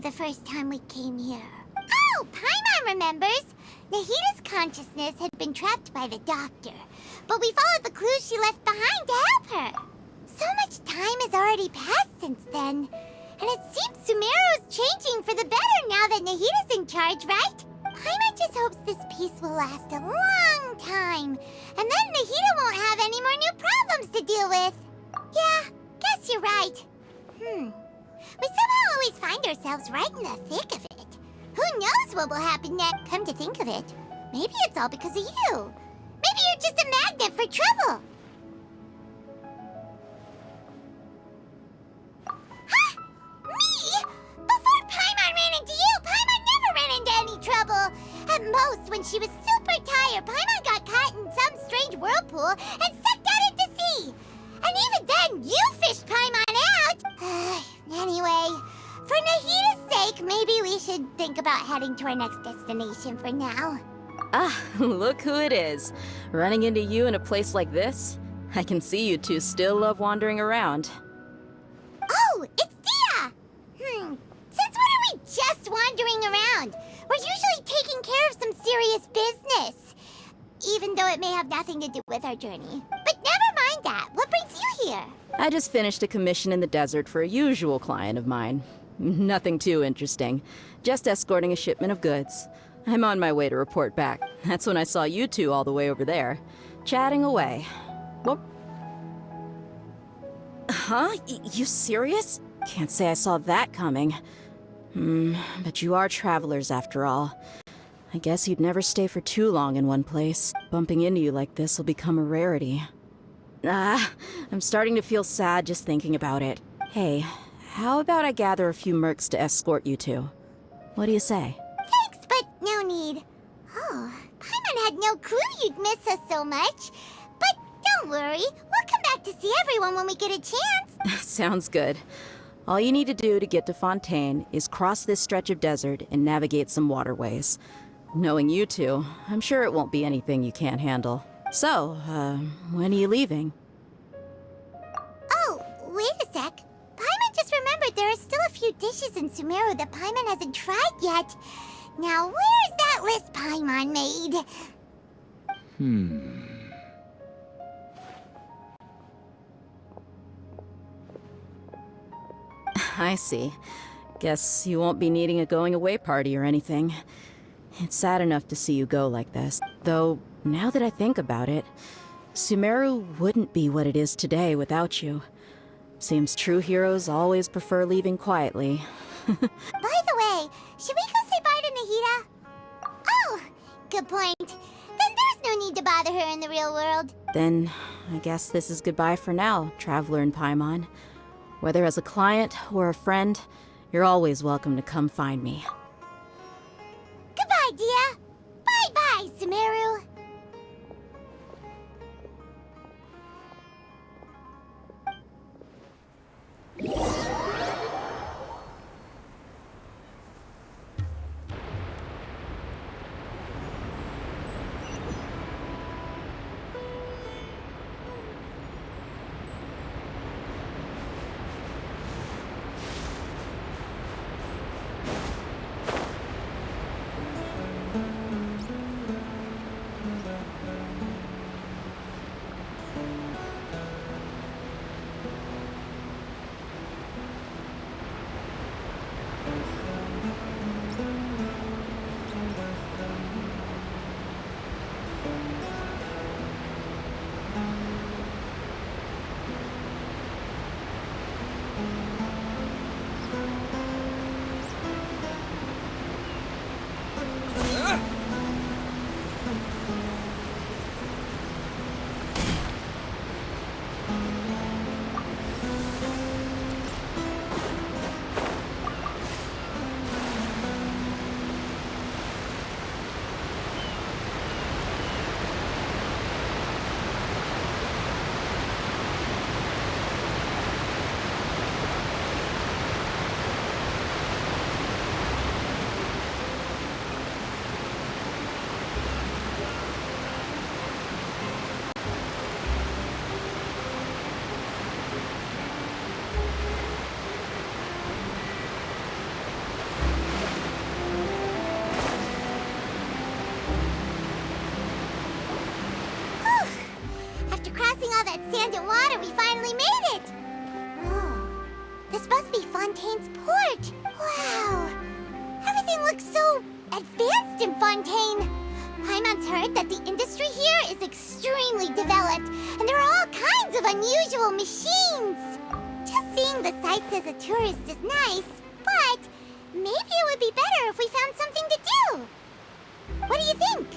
the first time we came here. Oh, Paimon remembers! Nahita's consciousness had been trapped by the doctor, but we followed the clues she left behind to help her. So much time has already passed since then, and it seems Sumeru's changing for the better now that Nahita's in charge, right? Paimon just hopes this peace will last a long time, and then Nahita won't have any more new problems to deal with. Yeah, guess you're right. We somehow always find ourselves right in the thick of it. Who knows what will happen next? Come to think of it, maybe it's all because of you. Maybe you're just a magnet for trouble. Huh? Me? Before Paimon ran into you, Paimon never ran into any trouble. At most, when she was super tired, Paimon got caught in some strange whirlpool and sucked out into sea. And even then, you fished Paimon out. Anyway, for Nahita's sake, maybe we should think about heading to our next destination for now. Ah, look who it is. Running into you in a place like this? I can see you two still love wandering around. Oh, it's Dia! Since when are we just wandering around? We're usually taking care of some serious business. Even though it may have nothing to do with our journey. But never mind that. What brings you here? I just finished a commission in the desert for a usual client of mine. Nothing too interesting. Just escorting a shipment of goods. I'm on my way to report back. That's when I saw you two all the way over there, chatting away. Whoop. Huh? You serious? Can't say I saw that coming. But you are travelers after all. I guess you'd never stay for too long in one place. Bumping into you like this will become a rarity. I'm starting to feel sad just thinking about it. Hey, how about I gather a few mercs to escort you two? What do you say? Thanks, but no need. Oh, Paimon had no clue you'd miss us so much. But don't worry, we'll come back to see everyone when we get a chance. Sounds good. All you need to do to get to Fontaine is cross this stretch of desert and navigate some waterways. Knowing you two, I'm sure it won't be anything you can't handle. So, when are you leaving? Oh, wait a sec. Paimon just remembered there are still a few dishes in Sumeru that Paimon hasn't tried yet. Now, where's that list Paimon made? I see. Guess you won't be needing a going-away party or anything. It's sad enough to see you go like this. Though, now that I think about it, Sumeru wouldn't be what it is today without you. Seems true heroes always prefer leaving quietly. By the way, should we go say bye to Nahita? Oh, good point. Then there's no need to bother her in the real world. Then, I guess this is goodbye for now, Traveler in Paimon. Whether as a client or a friend, you're always welcome to come find me. Goodbye, Dia. Bye-bye, Sumeru. passing all that sand and water, we finally made it! Oh, this must be Fontaine's port. Wow! Everything looks so advanced in Fontaine. Paimon's heard that the industry here is extremely developed, and there are all kinds of unusual machines. Just seeing the sights as a tourist is nice, but maybe it would be better if we found something to do. What do you think?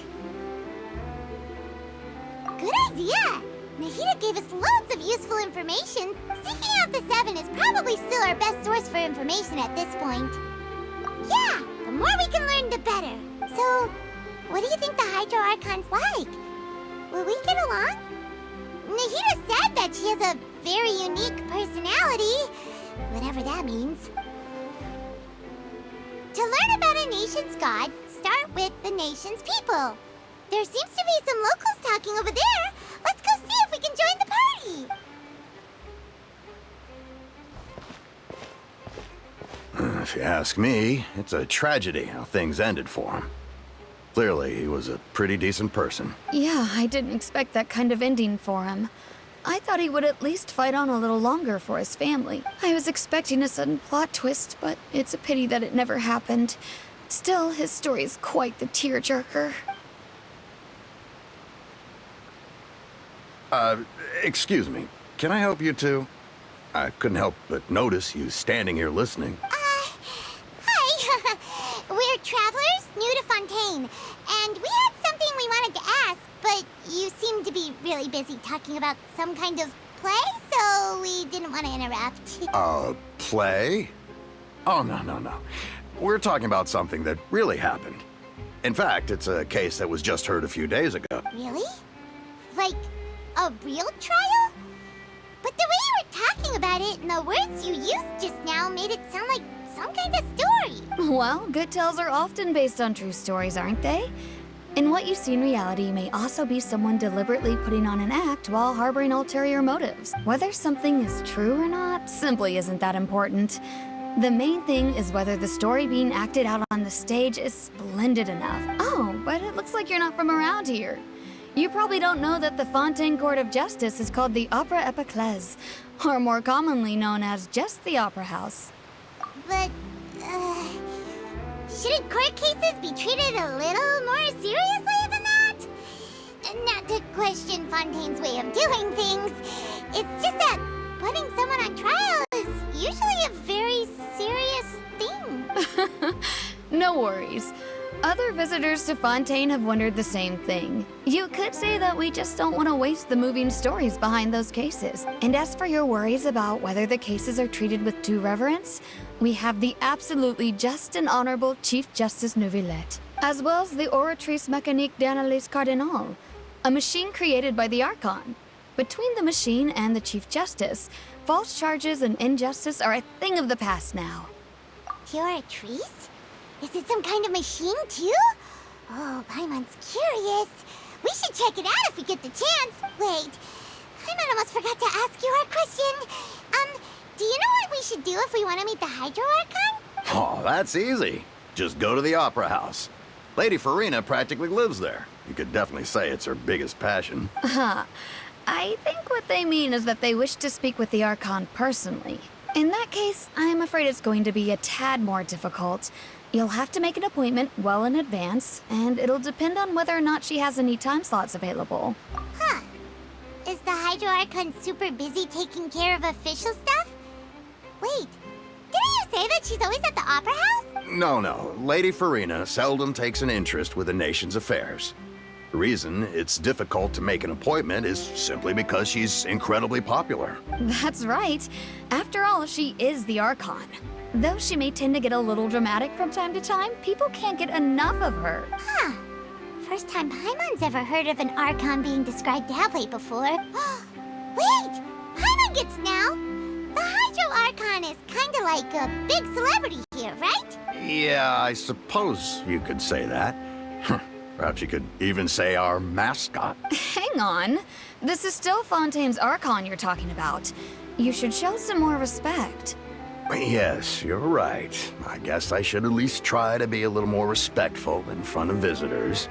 Good idea! Nahida gave us loads of useful information. Seeking out the Seven is probably still our best source for information at this point. Yeah, the more we can learn, the better. So, what do you think the Hydro Archon's like? Will we get along? Nahida said that she has a very unique personality, whatever that means. To learn about a nation's god, start with the nation's people. There seems to be some locals talking over there. Let's go see if we can join the party. If you ask me, it's a tragedy how things ended for him. Clearly, he was a pretty decent person. Yeah, I didn't expect that kind of ending for him. I thought he would at least fight on a little longer for his family. I was expecting a sudden plot twist, but it's a pity that it never happened. Still, his story is quite the tearjerker. Excuse me. Can I help you two? I couldn't help but notice you standing here listening. Hi. We're travelers new to Fontaine, and we had something we wanted to ask, but you seemed to be really busy talking about some kind of play, so we didn't want to interrupt. Play? Oh, no. We're talking about something that really happened. In fact, it's a case that was just heard a few days ago. Really? Like, a real trial? But the way you were talking about it and the words you used just now made it sound like some kind of story. Well, good tales are often based on true stories, aren't they? And what you see in reality may also be someone deliberately putting on an act while harboring ulterior motives. Whether something is true or not simply isn't that important. The main thing is whether the story being acted out on the stage is splendid enough. Oh, but it looks like you're not from around here. You probably don't know that the Fontaine Court of Justice is called the Opera Epiclese, or more commonly known as just the Opera House. But, shouldn't court cases be treated a little more seriously than that? Not to question Fontaine's way of doing things, it's just that putting someone on trial is usually a very serious thing. No worries. Other visitors to Fontaine have wondered the same thing. You could say that we just don't want to waste the moving stories behind those cases. And as for your worries about whether the cases are treated with due reverence, we have the absolutely just and honorable Chief Justice Neuvillette, as well as the Oratrice Mécanique d'Analyse Cardinal, a machine created by the Archon. Between the machine and the Chief Justice, false charges and injustice are a thing of the past now. Oratrice? Is it some kind of machine, too? Oh, Paimon's curious. We should check it out if we get the chance. Wait, Paimon almost forgot to ask you our question. Do you know what we should do if we want to meet the Hydro Archon? Oh, that's easy. Just go to the Opera House. Lady Farina practically lives there. You could definitely say it's her biggest passion. I think what they mean is that they wish to speak with the Archon personally. In that case, I'm afraid it's going to be a tad more difficult. You'll have to make an appointment well in advance, and it'll depend on whether or not she has any time slots available. Huh. Is the Hydro Archon super busy taking care of official stuff? Wait, didn't you say that she's always at the Opera House? No. Lady Farina seldom takes an interest with the nation's affairs. The reason it's difficult to make an appointment is simply because she's incredibly popular. That's right. After all, she is the Archon. Though she may tend to get a little dramatic from time to time, people can't get enough of her. Huh. First time Paimon's ever heard of an Archon being described that way before. Wait! Paimon gets now! The Hydro Archon is kinda like a big celebrity here, right? Yeah, I suppose you could say that. Perhaps you could even say our mascot. Hang on. This is still Fontaine's Archon you're talking about. You should show some more respect. Yes, you're right. I guess I should at least try to be a little more respectful in front of visitors.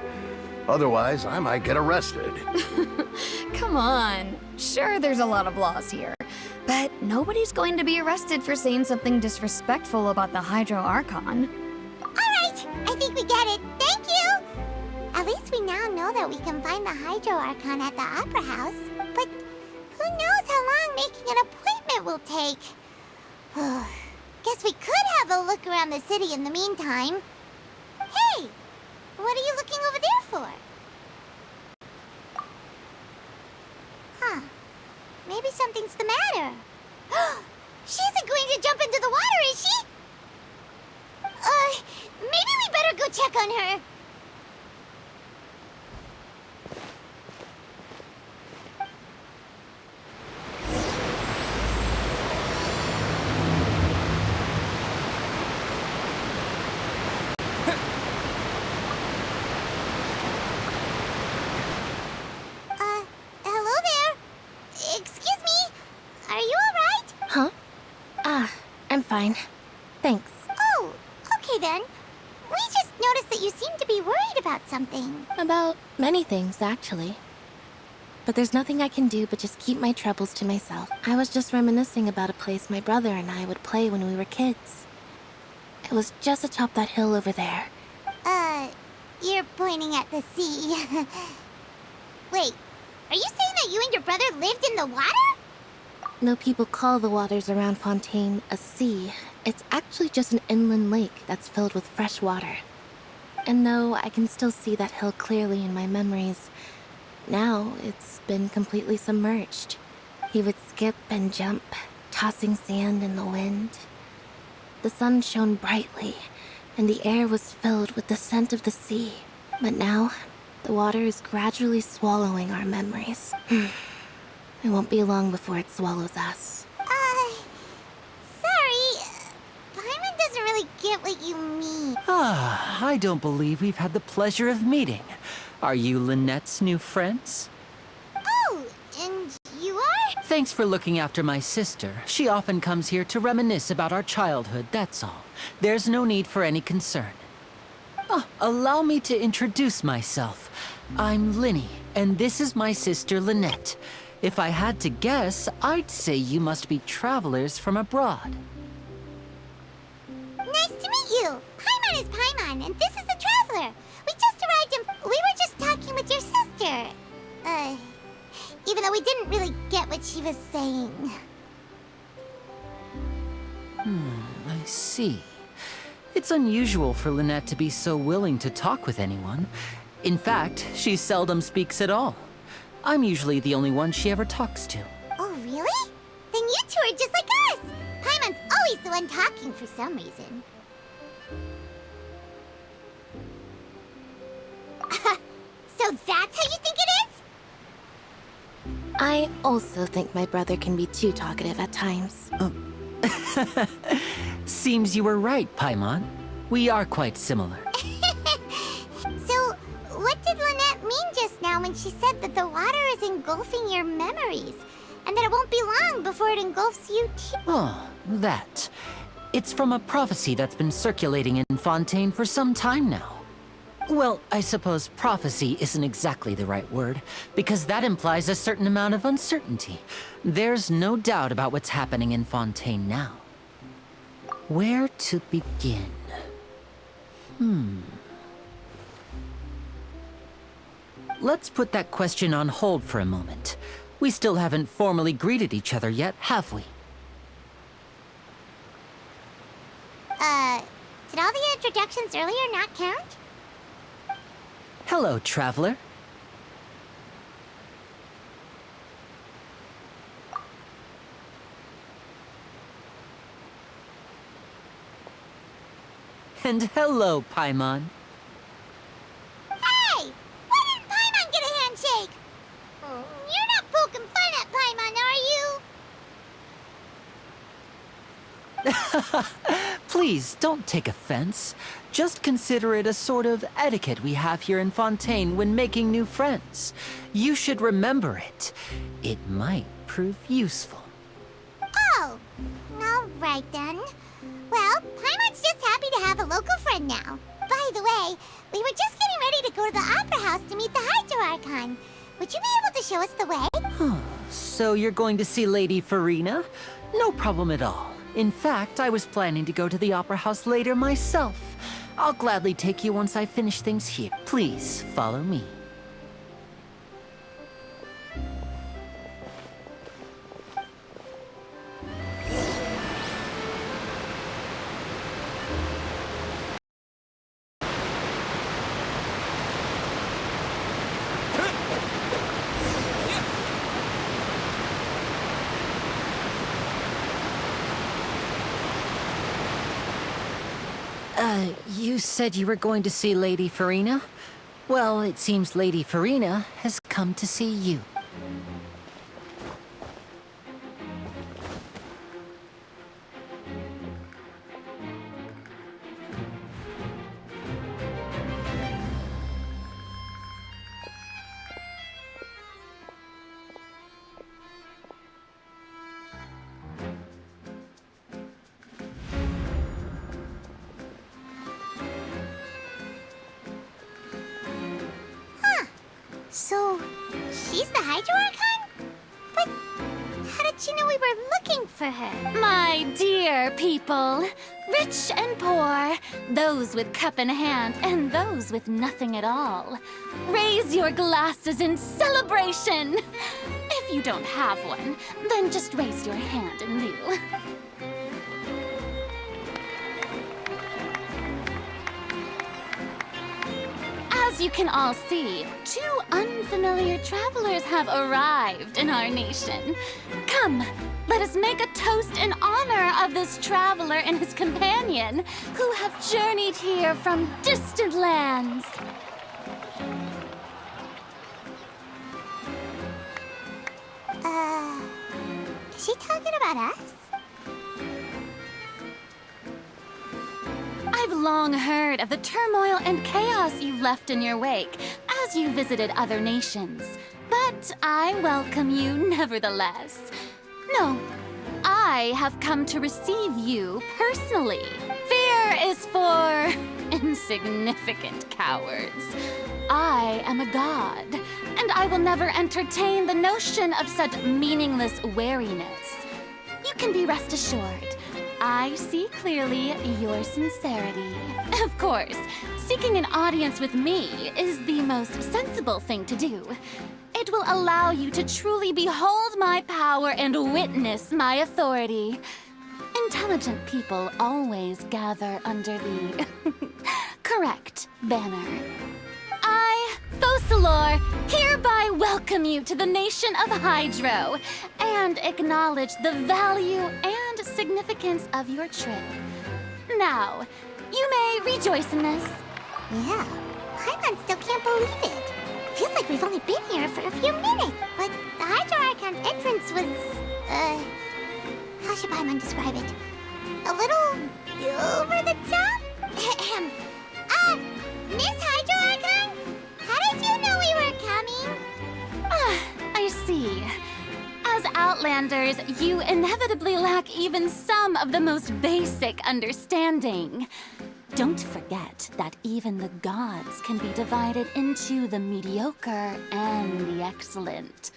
Otherwise, I might get arrested. Come on. Sure, there's a lot of laws here, but nobody's going to be arrested for saying something disrespectful about the Hydro Archon. All right, I think we get it. Thank you! At least we now know that we can find the Hydro Archon at the Opera House. But who knows how long making an appointment will take? Guess we could have a look around the city in the meantime. Hey! What are you looking over there for? Huh. Maybe something's the matter. She isn't going to jump into the water, is she? Maybe we better go check on her. Hello there. Excuse me. Are you alright? Huh? I'm fine. Thanks. Oh, okay then. We just noticed that you seem to be worried about something. About many things, actually. But there's nothing I can do but just keep my troubles to myself. I was just reminiscing about a place my brother and I would play when we were kids. It was just atop that hill over there. You're pointing at the sea. Wait, are you saying that you and your brother lived in the water? No people call the waters around Fontaine a sea. It's actually just an inland lake that's filled with fresh water. And no, I can still see that hill clearly in my memories. Now, it's been completely submerged. He would skip and jump, tossing sand in the wind. The sun shone brightly, and the air was filled with the scent of the sea. But now, the water is gradually swallowing our memories. It won't be long before it swallows us. Sorry. Paimon doesn't really get what you mean. I don't believe we've had the pleasure of meeting. Are you Lynette's new friends? Oh, and you are? Thanks for looking after my sister. She often comes here to reminisce about our childhood, that's all. There's no need for any concern. Allow me to introduce myself. I'm Linny, and this is my sister Lynette. If I had to guess, I'd say you must be travelers from abroad. Nice to meet you. Paimon is Paimon, and this is the Traveler. We just arrived and we were just talking with your sister. Even though we didn't really get what she was saying. I see. It's unusual for Lynette to be so willing to talk with anyone. In fact, she seldom speaks at all. I'm usually the only one she ever talks to. Oh, really? Then you two are just like us. Paimon's always the one talking for some reason. So that's how you think it is? I also think my brother can be too talkative at times. Seems you were right, Paimon. We are quite similar. So, what did Lynette mean just now when she said that the water is engulfing your memories? And that it won't be long before it engulfs you too? Oh, that. It's from a prophecy that's been circulating in Fontaine for some time now. Well, I suppose prophecy isn't exactly the right word, because that implies a certain amount of uncertainty. There's no doubt about what's happening in Fontaine now. Where to begin? Let's put that question on hold for a moment. We still haven't formally greeted each other yet, have we? Did all the introductions earlier not count? Hello, Traveler. And hello, Paimon. Hey! Why didn't Paimon get a handshake? You're not poking fun at Paimon, are you? Please, don't take offense. Just consider it a sort of etiquette we have here in Fontaine when making new friends. You should remember it. It might prove useful. Oh, all right then. Well, Paimon's just happy to have a local friend now. By the way, we were just getting ready to go to the Opera House to meet would you be able to show us the way? So you're going to see Lady Farina? No problem at all. In fact, I was planning to go to the Opera House later myself. I'll gladly take you once I finish things here. Please, follow me. You said you were going to see Lady Farina? Well, it seems Lady Farina has come to see you. So, she's the Hydro Archon? But how did she know we were looking for her? My dear people, rich and poor, those with cup in hand and those with nothing at all, raise your glasses in celebration. If you don't have one, then just raise your hand in lieu. As you can all see, two unfamiliar travelers have arrived in our nation. Come, let us make a toast in honor of this traveler and his companion, who have journeyed here from distant lands. Is she talking about us? I've long heard of the turmoil and chaos you've left in your wake as you visited other nations. But I welcome you nevertheless. No, I have come to receive you personally. Fear is for insignificant cowards. I am a god, and I will never entertain the notion of such meaningless wariness. You can be rest assured. I see clearly your sincerity. Of course, seeking an audience with me is the most sensible thing to do. It will allow you to truly behold my power and witness my authority. Intelligent people always gather under the correct banner. I, Focalor, hereby welcome you to the nation of Hydro and acknowledge the value and significance of your trip. Now, you may rejoice in this. Yeah, Paimon still can't believe it. Feels like we've only been here for a few minutes. But the Hydro Archon's entrance was, how should Paimon describe it? A little over the top? Miss Hydro Archon? How did you know we were coming? I see. As Outlanders, you inevitably lack even some of the most basic understanding. Don't forget that even the gods can be divided into the mediocre and the excellent.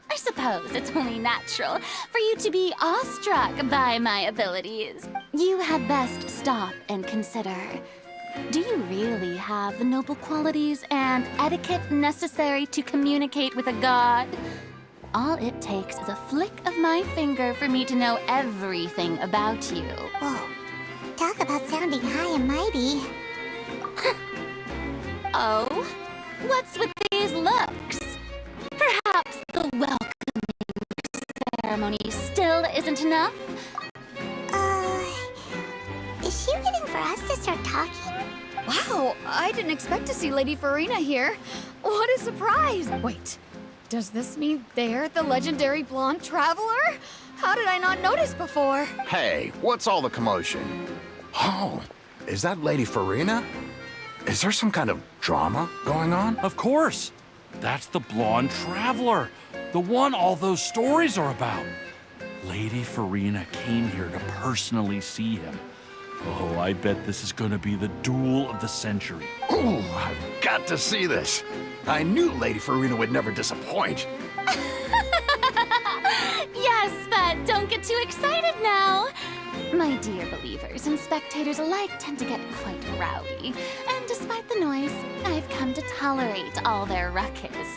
I suppose it's only natural for you to be awestruck by my abilities. You had best stop and consider. Do you really have the noble qualities and etiquette necessary to communicate with a god? All it takes is a flick of my finger for me to know everything about you. Whoa, talk about sounding high and mighty. Oh? What's with these looks? Perhaps the welcoming ceremony still isn't enough? Is she waiting for us to start talking? Wow, I didn't expect to see Lady Farina here. What a surprise! Wait, does this mean they're the legendary blonde traveler? How did I not notice before? Hey, what's all the commotion? Oh, is that Lady Farina? Is there some kind of drama going on? Of course. That's the blonde traveler. The one all those stories are about. Lady Farina came here to personally see him. Oh, I bet this is gonna be the duel of the century. Ooh, I've got to see this. I knew Lady Farina would never disappoint. Yes, but don't get too excited now. My dear believers and spectators alike tend to get quite rowdy, and despite the noise, I've come to tolerate all their ruckus.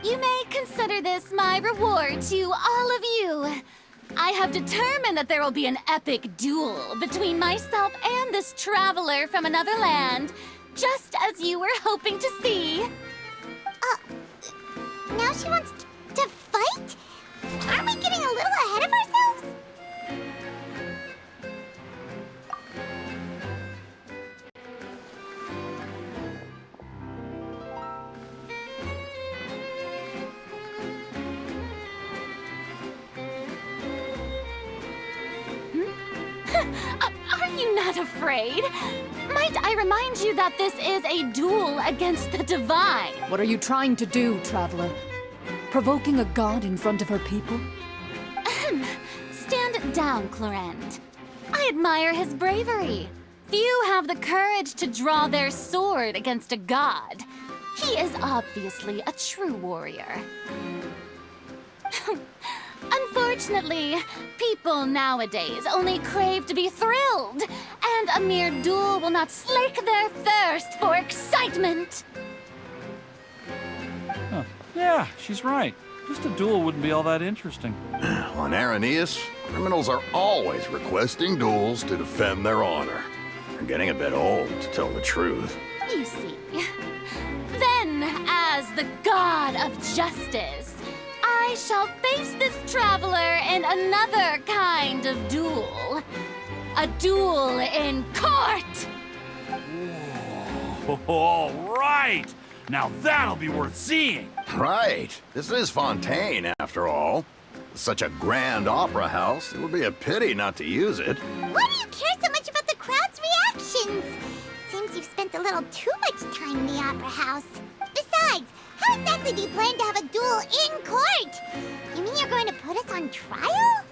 You may consider this my reward to all of you. I have determined that there will be an epic duel between myself and this traveler from another land, just as you were hoping to see. Now she wants to fight? Aren't we getting a little ahead of ourselves? Are you not afraid? Might I remind you that this is a duel against the divine? What are you trying to do, traveler? Provoking a god in front of her people? Stand down, Clorend. I admire his bravery. Few have the courage to draw their sword against a god. He is obviously a true warrior. Unfortunately, people nowadays only crave to be thrilled, and a mere duel will not slake their thirst for excitement. Huh. Yeah, she's right. Just a duel wouldn't be all that interesting. On Araneus, criminals are always requesting duels to defend their honor. They're getting a bit old, to tell the truth. You see. Then, as the god of justice, I shall face this traveler in another kind of duel. A duel in court! Whoa. All right! Now that'll be worth seeing! Right. This is Fontaine, after all. Such a grand opera house, it would be a pity not to use it. Why do you care so much about the crowd's reactions? Seems you've spent a little too much time in the opera house. Besides, how exactly do you plan to have a duel in court? You mean you're going to put us on trial?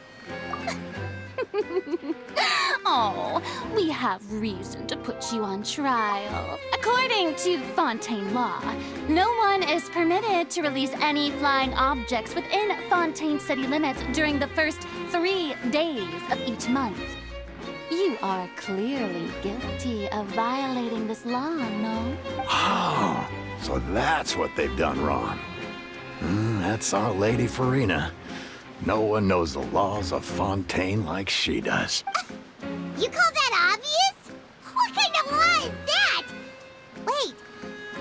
Oh, we have reason to put you on trial. According to Fontaine law, no one is permitted to release any flying objects within Fontaine city limits during the first 3 days of each month. You are clearly guilty of violating this law, no? Oh, so that's what they've done wrong. That's our Lady Farina. No one knows the laws of Fontaine like she does. You call that obvious? What kind of law is that? Wait,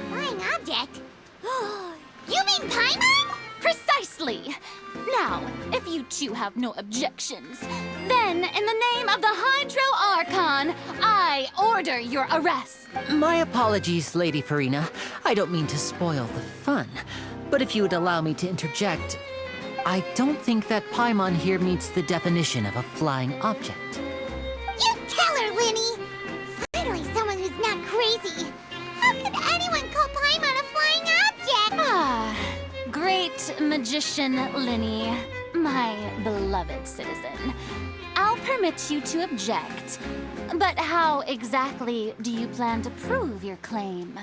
flying object? You mean Paimon? Precisely! Now, if you two have no objections, then in the name of the Hydro Archon, I order your arrest. My apologies, Lady Farina. I don't mean to spoil the fun. But if you would allow me to interject, I don't think that Paimon here meets the definition of a flying object. You tell her, Linny! Finally, someone who's not crazy. How could anyone call Paimon a flying object? Ah, great magician Linny, my beloved citizen. I'll permit you to object. But how exactly do you plan to prove your claim?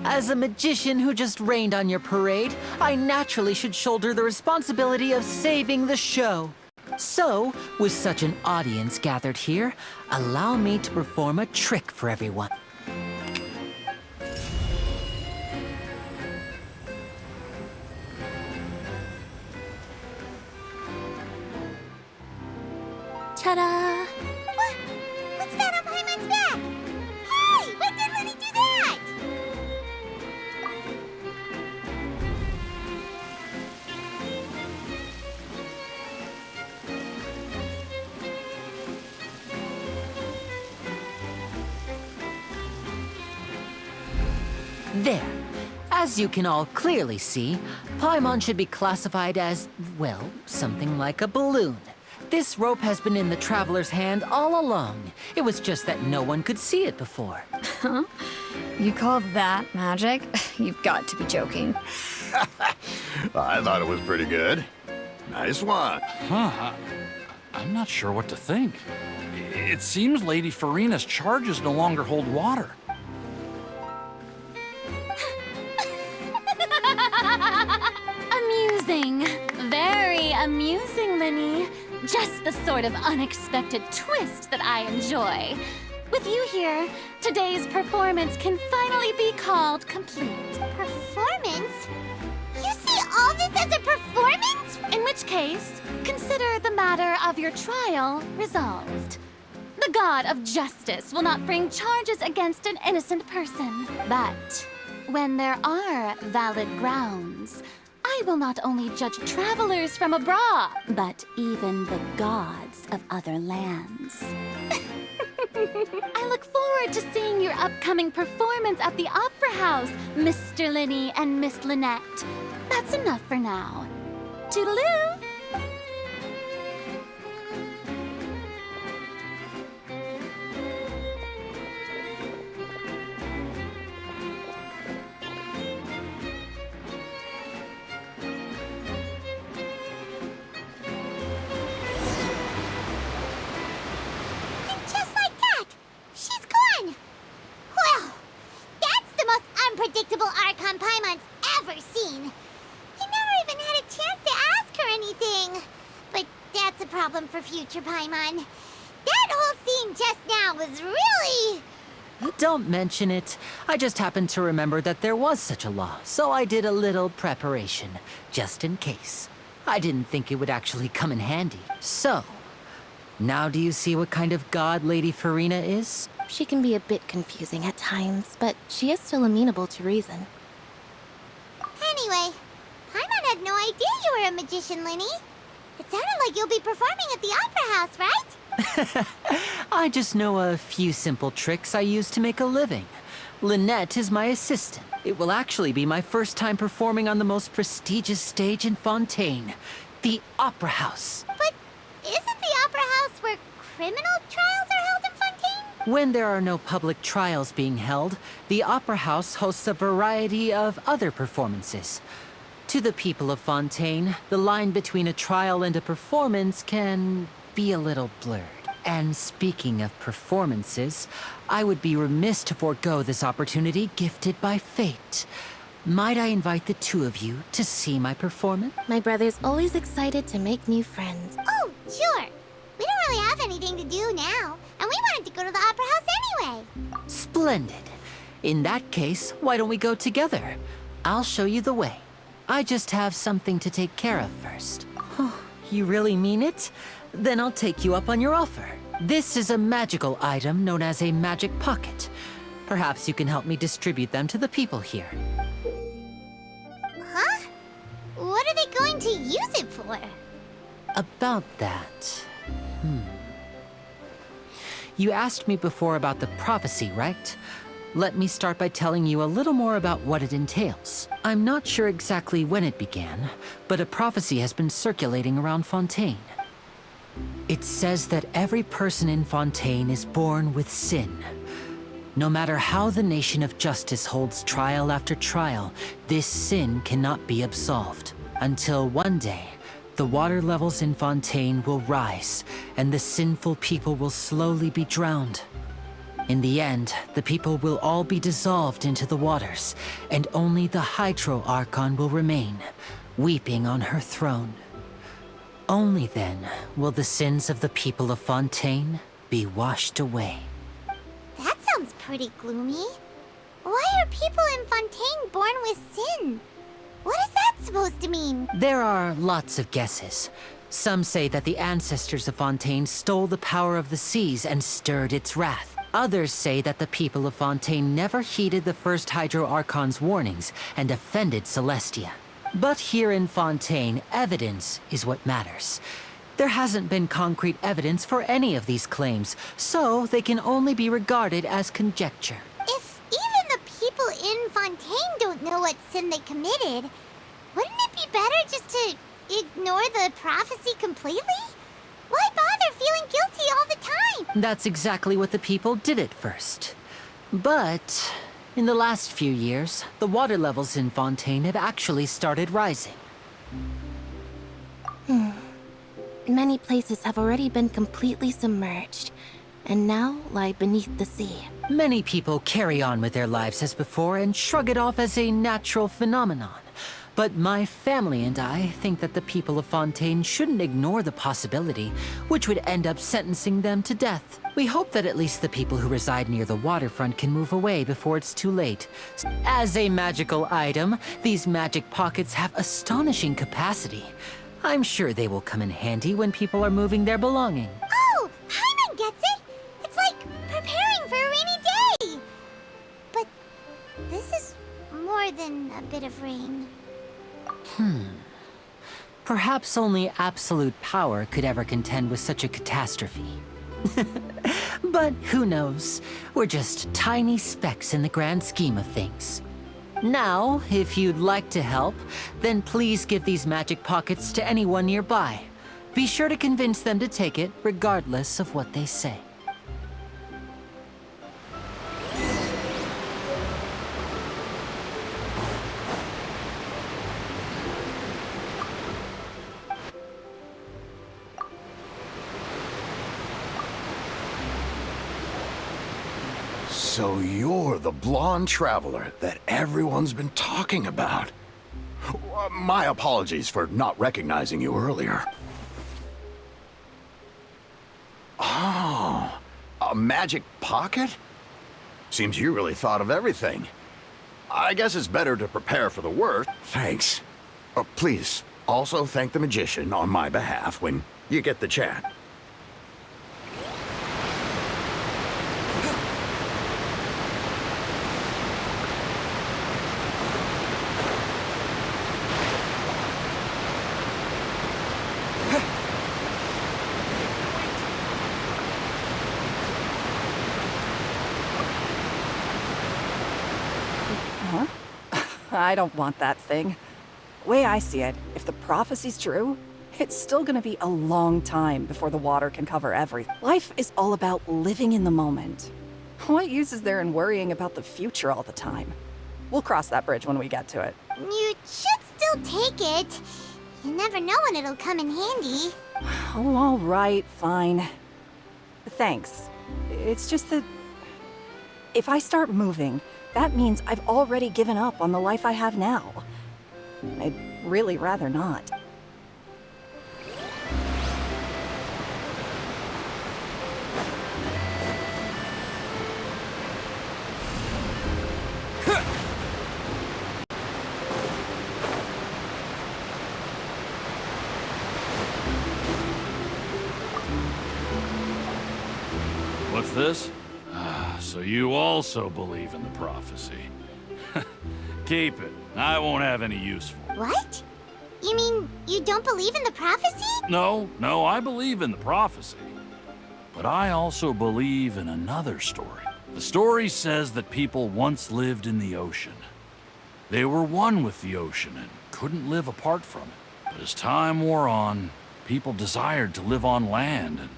As a magician who just rained on your parade, I naturally should shoulder the responsibility of saving the show. So, with such an audience gathered here, allow me to perform a trick for everyone. Ta-da! What? What's that on Paimon's back? Hey, when did Linny do that? There. As you can all clearly see, Paimon should be classified as, well, something like a balloon. This rope has been in the traveler's hand all along. It was just that no one could see it before. Huh? You call that magic? You've got to be joking. I thought it was pretty good. Nice one. Huh. I'm not sure what to think. It seems Lady Farina's charges no longer hold water. Amusing. Very amusing, Linny. Just the sort of unexpected twist that I enjoy. With you here, today's performance can finally be called complete. Performance? You see all this as a performance? In which case, consider the matter of your trial resolved. The god of justice will not bring charges against an innocent person. But when there are valid grounds, I will not only judge travelers from abroad, but even the gods of other lands. I look forward to seeing your upcoming performance at the Opera House, Mr. Linny and Miss Lynette. That's enough for now. Toodaloo! Just like that, she's gone. Well, that's the most unpredictable Archon Paimon's ever seen. He never even had a chance to ask her anything. But that's a problem for future Paimon. That whole scene just now was really... Don't mention it. I just happened to remember that there was such a law, so I did a little preparation, just in case. I didn't think it would actually come in handy. So, now do you see what kind of god Lady Farina is? She can be a bit confusing at times, but she is still amenable to reason. Anyway, Paimon had no idea you were a magician, Linny. It sounded like you'll be performing at the Opera House, right? I just know a few simple tricks I use to make a living. Lynette is my assistant. It will actually be my first time performing on the most prestigious stage in Fontaine, the Opera House. But isn't the Opera House where criminal trials are held in Fontaine? When there are no public trials being held, the Opera House hosts a variety of other performances. To the people of Fontaine, the line between a trial and a performance can be a little blurred. And speaking of performances, I would be remiss to forego this opportunity gifted by fate. Might I invite the two of you to see my performance? My brother's always excited to make new friends. Oh, sure. We don't really have anything to do now, and we wanted to go to the Opera House anyway. Splendid. In that case, why don't we go together? I'll show you the way. I just have something to take care of first. You really mean it? Then I'll take you up on your offer. This is a magical item known as a magic pocket. Perhaps you can help me distribute them to the people here. Huh? What are they going to use it for? About that... You asked me before about the prophecy, right? Let me start by telling you a little more about what it entails. I'm not sure exactly when it began, but a prophecy has been circulating around Fontaine. It says that every person in Fontaine is born with sin. No matter how the nation of justice holds trial after trial, this sin cannot be absolved. Until one day, the water levels in Fontaine will rise, and the sinful people will slowly be drowned. In the end, the people will all be dissolved into the waters, and only the Hydro Archon will remain, weeping on her throne. Only then will the sins of the people of Fontaine be washed away. That sounds pretty gloomy. Why are people in Fontaine born with sin? What is that supposed to mean? There are lots of guesses. Some say that the ancestors of Fontaine stole the power of the seas and stirred its wrath. Others say that the people of Fontaine never heeded the first Hydro Archon's warnings and offended Celestia. But here in Fontaine, evidence is what matters. There hasn't been concrete evidence for any of these claims, so they can only be regarded as conjecture. If even the people in Fontaine don't know what sin they committed, wouldn't it be better just to ignore the prophecy completely? Why bother feeling guilty all the time? That's exactly what the people did at first. But in the last few years, the water levels in Fontaine have actually started rising. Many places have already been completely submerged, and now lie beneath the sea. Many people carry on with their lives as before and shrug it off as a natural phenomenon. But my family and I think that the people of Fontaine shouldn't ignore the possibility, which would end up sentencing them to death. We hope that at least the people who reside near the waterfront can move away before it's too late. As a magical item, these magic pockets have astonishing capacity. I'm sure they will come in handy when people are moving their belongings. Oh, Paimon gets it! It's like preparing for a rainy day! But this is more than a bit of rain. Perhaps only absolute power could ever contend with such a catastrophe. But who knows? We're just tiny specks in the grand scheme of things. Now, if you'd like to help, then please give these magic pockets to anyone nearby. Be sure to convince them to take it, regardless of what they say. So you're the blonde traveler that everyone's been talking about. My apologies for not recognizing you earlier. Oh, a magic pocket? Seems you really thought of everything. I guess it's better to prepare for the worst. Thanks. Please, also thank the magician on my behalf when you get the chance. I don't want that thing. Way I see it, if the prophecy's true, it's still gonna be a long time before the water can cover everything. Life is all about living in the moment. What use is there in worrying about the future all the time? We'll cross that bridge when we get to it. You should still take it. You never know when it'll come in handy. Oh, all right, fine. Thanks. It's just that if I start moving, that means I've already given up on the life I have now. I'd really rather not. What's this? So you also believe in the prophecy. Keep it. I won't have any use for it. What? You mean you don't believe in the prophecy? No, I believe in the prophecy. But I also believe in another story. The story says that people once lived in the ocean. They were one with the ocean and couldn't live apart from it. But as time wore on, people desired to live on land and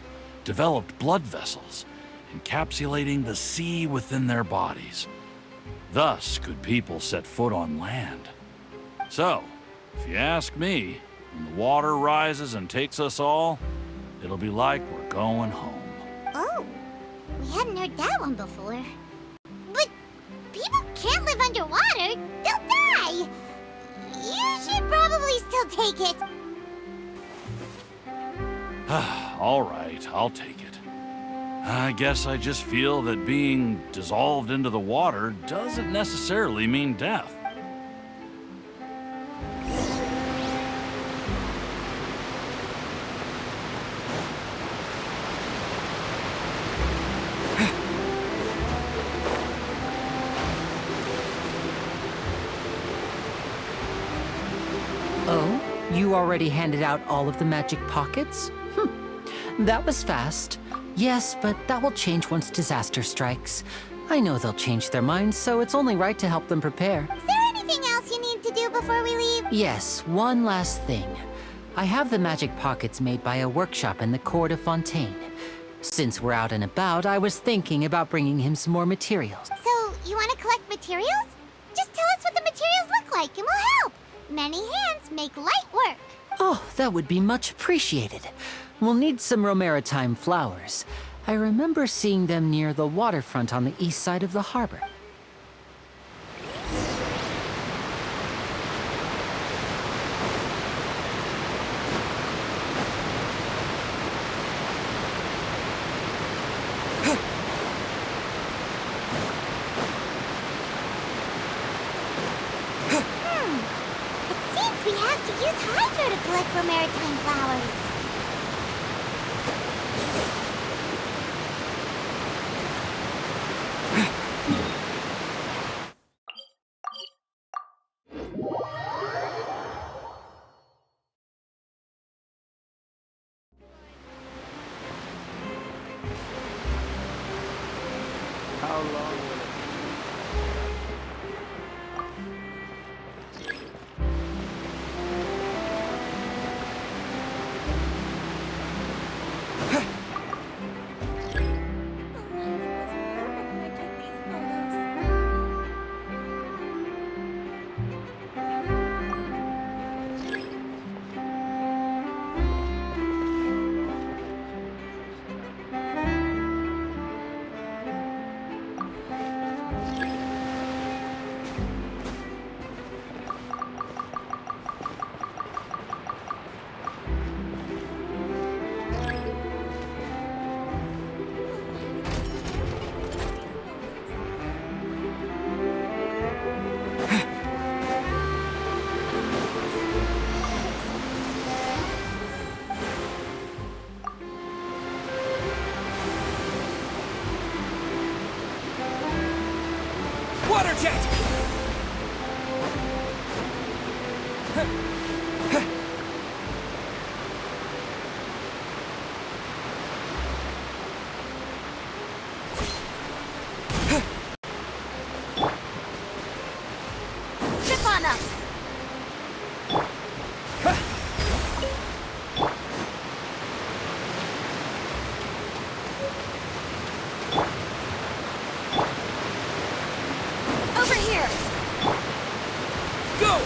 developed blood vessels, encapsulating the sea within their bodies. Thus could people set foot on land. So, if you ask me, when the water rises and takes us all, it'll be like we're going home. Oh, we hadn't heard that one before. But people can't live underwater. They'll die. You should probably still take it. All right, I'll take it. I guess I just feel that being dissolved into the water doesn't necessarily mean death. Oh? You already handed out all of the magic pockets? That was fast. Yes, but that will change once disaster strikes. I know they'll change their minds, so it's only right to help them prepare. Is there anything else you need to do before we leave? Yes, one last thing. I have the magic pockets made by a workshop in the court of Fontaine. Since we're out and about, I was thinking about bringing him some more materials. So, you want to collect materials? Just tell us what the materials look like and we'll help. Many hands make light work. Oh, that would be much appreciated. We'll need some Romaritime flowers. I remember seeing them near the waterfront on the east side of the harbor. It seems we have to use Hydro to collect Romaritime flowers. How long will it Water jet! Zip on up! Over here! Go!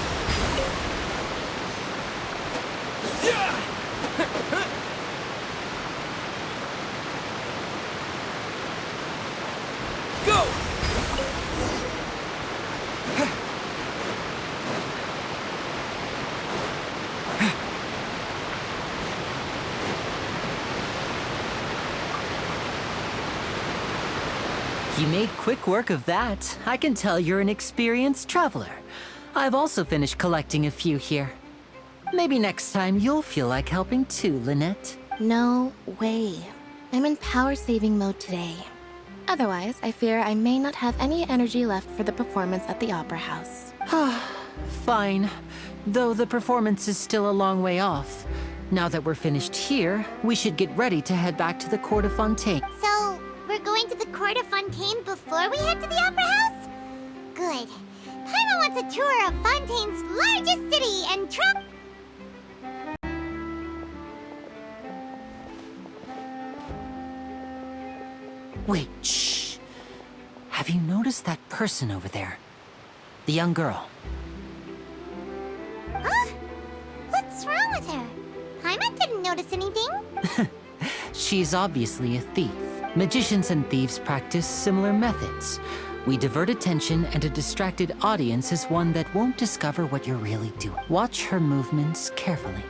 Yeah! Go! You made quick work of that. I can tell you're an experienced traveler. I've also finished collecting a few here. Maybe next time you'll feel like helping too, Lynette. No way. I'm in power-saving mode today. Otherwise, I fear I may not have any energy left for the performance at the Opera House. Fine. Though the performance is still a long way off. Now that we're finished here, we should get ready to head back to the Court of Fontaine. So, we're going to the Court of Fontaine before we head to the Opera House? Good. Paimon wants a tour of Fontaine's largest city and Wait, shh. Have you noticed that person over there? The young girl. Huh? What's wrong with her? Paimon didn't notice anything. She's obviously a thief. Magicians and thieves practice similar methods. We divert attention, and a distracted audience is one that won't discover what you're really doing. Watch her movements carefully.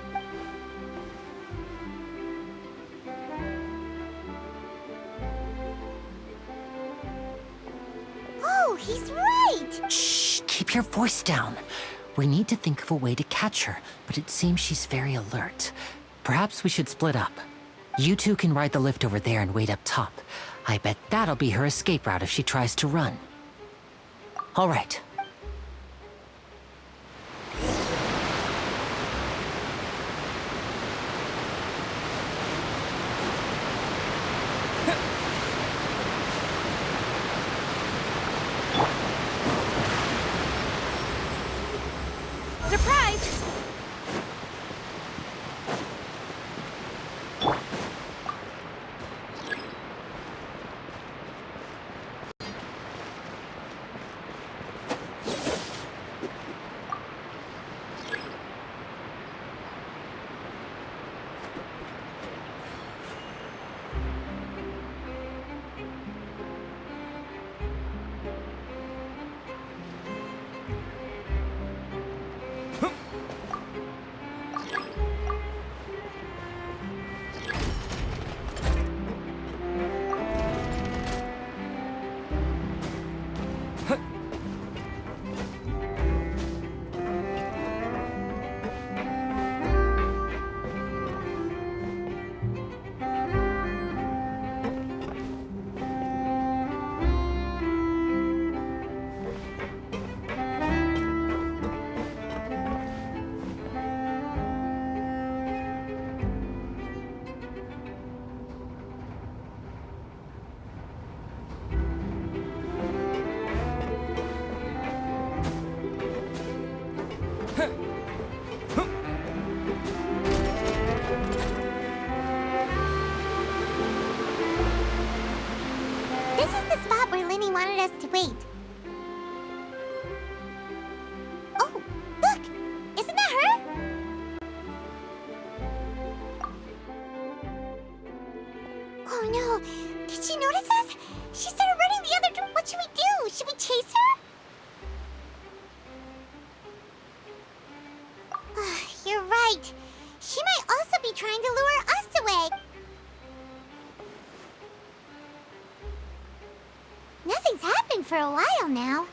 Oh, he's right! Shh, keep your voice down. We need to think of a way to catch her, but it seems she's very alert. Perhaps we should split up. You two can ride the lift over there and wait up top. I bet that'll be her escape route if she tries to run. All right. Surprise! She might also be trying to lure us away. Nothing's happened for a while now.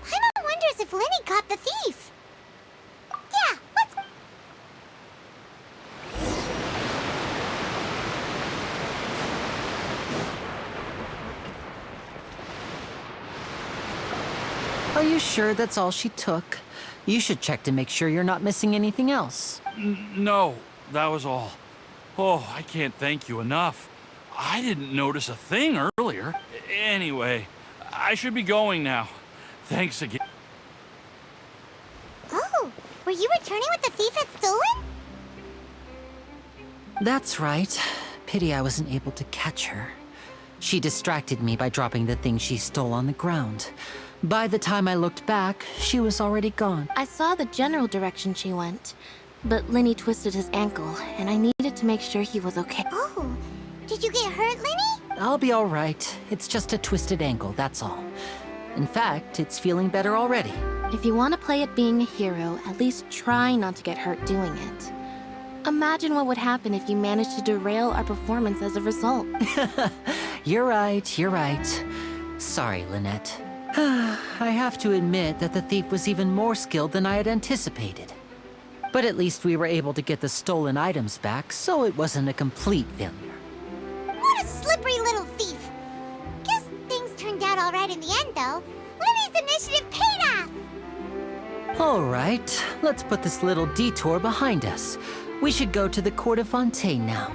Paimon wonders if Lenny caught the thief. Yeah, let's... Are you sure that's all she took? You should check to make sure you're not missing anything else. No, that was all. Oh, I can't thank you enough. I didn't notice a thing earlier. Anyway, I should be going now. Thanks again. Oh, were you returning what the thief had stolen? That's right. Pity I wasn't able to catch her. She distracted me by dropping the thing she stole on the ground. By the time I looked back, she was already gone. I saw the general direction she went, but Lenny twisted his ankle, and I needed to make sure he was okay. Oh, did you get hurt, Lenny? I'll be all right. It's just a twisted ankle, that's all. In fact, it's feeling better already. If you want to play at being a hero, at least try not to get hurt doing it. Imagine what would happen if you managed to derail our performance as a result. You're right, you're right. Sorry, Lynette. I have to admit that the thief was even more skilled than I had anticipated. But at least we were able to get the stolen items back, so it wasn't a complete failure. What a slippery little thief. Guess things turned out all right in the end, though. Lenny's initiative paid off. All right, let's put this little detour behind us. We should go to the Court of Fontaine now.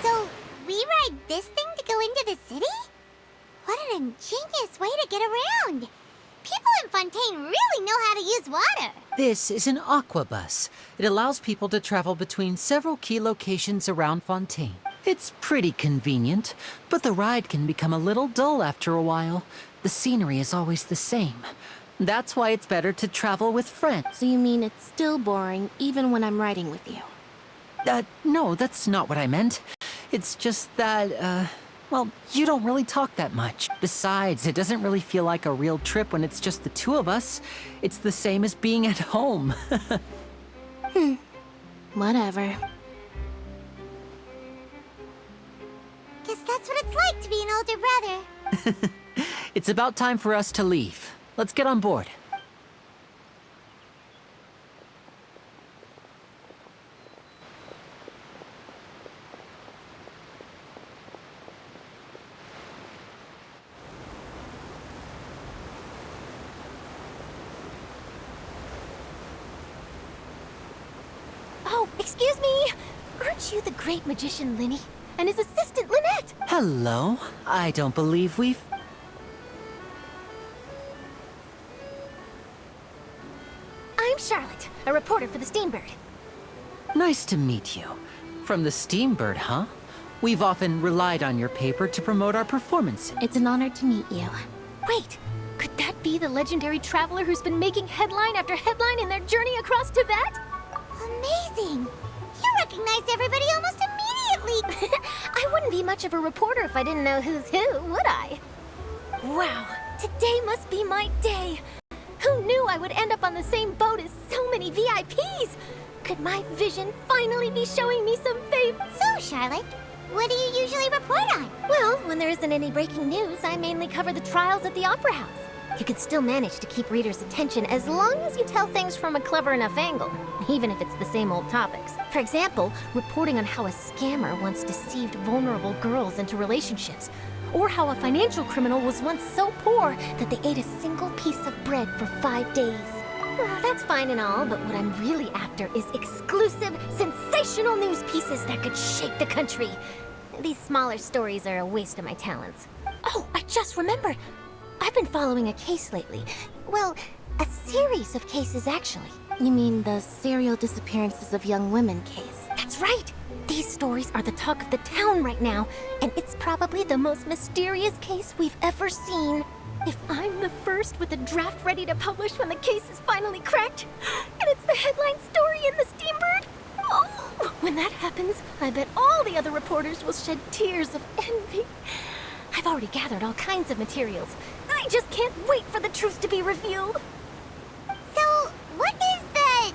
So, we ride this thing to go into the city? What an ingenious way to get around. People in Fontaine really know how to use water. This is an aquabus. It allows people to travel between several key locations around Fontaine. It's pretty convenient, but the ride can become a little dull after a while. The scenery is always the same. That's why it's better to travel with friends. So you mean it's still boring even when I'm riding with you? No, that's not what I meant. It's just that, well, you don't really talk that much. Besides, it doesn't really feel like a real trip when it's just the two of us. It's the same as being at home. Whatever. Guess that's what it's like to be an older brother. It's about time for us to leave. Let's get on board. Oh, excuse me! Aren't you the great magician Linny? And his assistant Lynette? Hello. I don't believe we've... I'm Charlotte, a reporter for the Steambird. Nice to meet you. From the Steambird, huh? We've often relied on your paper to promote our performances. It's an honor to meet you. Wait, could that be the legendary traveler who's been making headline after headline in their journey across Tibet? Amazing! You recognized everybody almost immediately! I wouldn't be much of a reporter if I didn't know who's who, would I? Wow, today must be my day! Who knew I would end up on the same boat as so many VIPs? Could my vision finally be showing me some favor? So, Charlotte, what do you usually report on? Well, when there isn't any breaking news, I mainly cover the trials at the Opera House. You can still manage to keep readers' attention as long as you tell things from a clever enough angle, even if it's the same old topics. For example, reporting on how a scammer once deceived vulnerable girls into relationships, or how a financial criminal was once so poor that they ate a single piece of bread for 5 days. That's fine and all, but what I'm really after is exclusive, sensational news pieces that could shake the country. These smaller stories are a waste of my talents. Oh, I just remembered. I've been following a case lately. Well, a series of cases, actually. You mean the serial disappearances of young women case? That's right! These stories are the talk of the town right now, and it's probably the most mysterious case we've ever seen. If I'm the first with a draft ready to publish when the case is finally cracked, and it's the headline story in the Steambird, oh, when that happens, I bet all the other reporters will shed tears of envy. I've already gathered all kinds of materials. I just can't wait for the truth to be revealed. So, what is the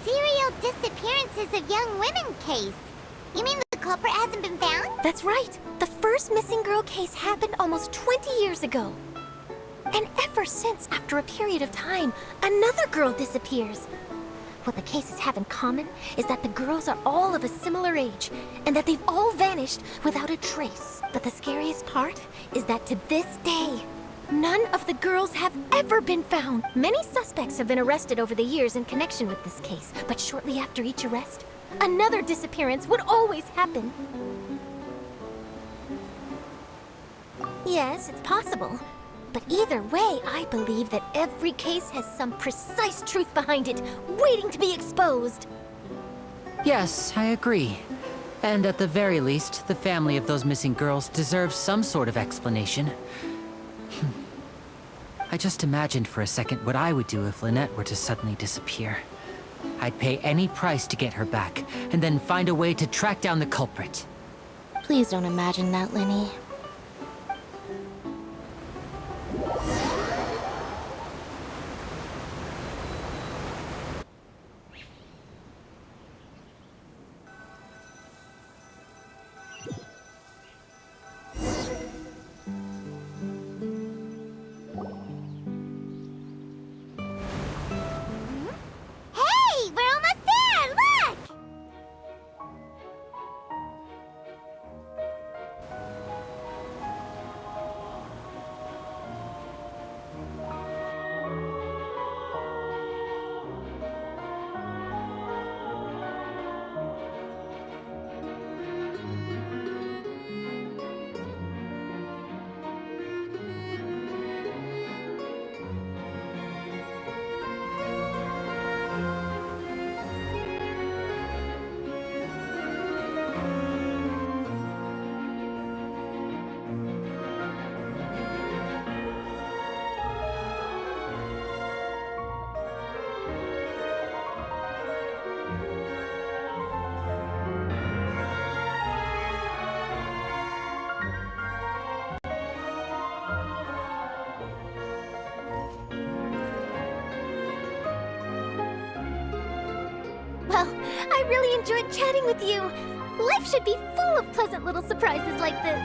serial disappearances of young women case? You mean the culprit hasn't been found? That's right. The first missing girl case happened almost 20 years ago. And ever since, after a period of time, another girl disappears. What the cases have in common is that the girls are all of a similar age, and that they've all vanished without a trace. But the scariest part is that to this day, none of the girls have ever been found. Many suspects have been arrested over the years in connection with this case, but shortly after each arrest, another disappearance would always happen. Yes, it's possible. But either way, I believe that every case has some precise truth behind it, waiting to be exposed. Yes, I agree. And at the very least, the family of those missing girls deserves some sort of explanation. I just imagined for a second what I would do if Lynette were to suddenly disappear. I'd pay any price to get her back, and then find a way to track down the culprit. Please don't imagine that, Lenny. Hey, we're almost there! Look! Well, I really enjoyed chatting with you. Life should be full of pleasant little surprises like this.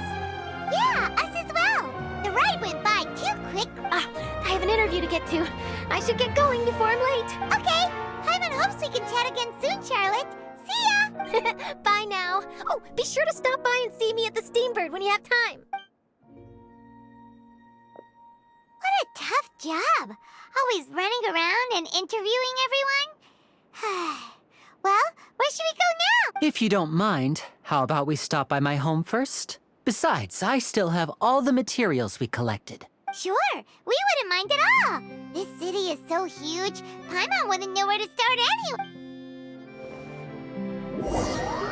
Yeah, us as well. The ride went by too quick. I have an interview to get to. I should get going before I'm late. Okay, Paimon hopes we can chat again soon, Charlotte. See ya! Bye now. Oh, be sure to stop by and see me at the Steambird when you have time. What a tough job. Always running around and interviewing everyone. Well, where should we go now? If you don't mind, how about we stop by my home first? Besides, I still have all the materials we collected. Sure, we wouldn't mind at all. This city is so huge, Paimon wouldn't know where to start anyway.